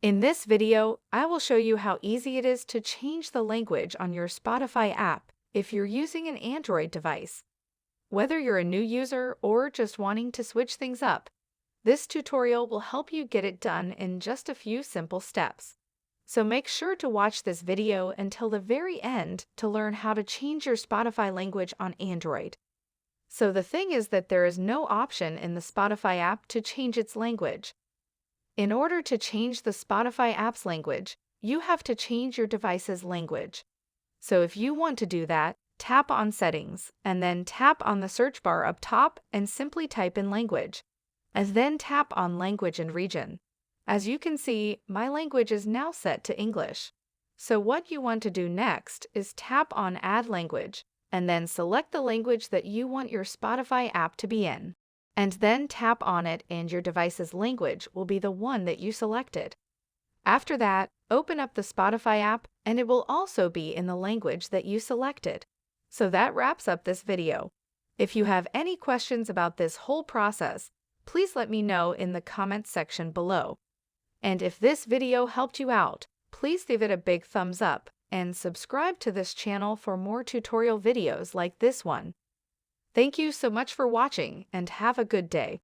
In this video, I will show you how easy it is to change the language on your Spotify app if you're using an Android device. Whether you're a new user or just wanting to switch things up, this tutorial will help you get it done in just a few simple steps. So make sure to watch this video until the very end to learn how to change your Spotify language on Android. So the thing is that there is no option in the Spotify app to change its language. In order to change the Spotify app's language, you have to change your device's language. So if you want to do that, tap on Settings, and then tap on the search bar up top and simply type in Language, and then tap on Language and Region. As you can see, my language is now set to English. So what you want to do next is tap on Add Language, and then select the language that you want your Spotify app to be in. And then tap on it and your device's language will be the one that you selected. After that, open up the Spotify app and it will also be in the language that you selected. So that wraps up this video. If you have any questions about this whole process, please let me know in the comments section below. And if this video helped you out, please give it a big thumbs up and subscribe to this channel for more tutorial videos like this one. Thank you so much for watching and have a good day.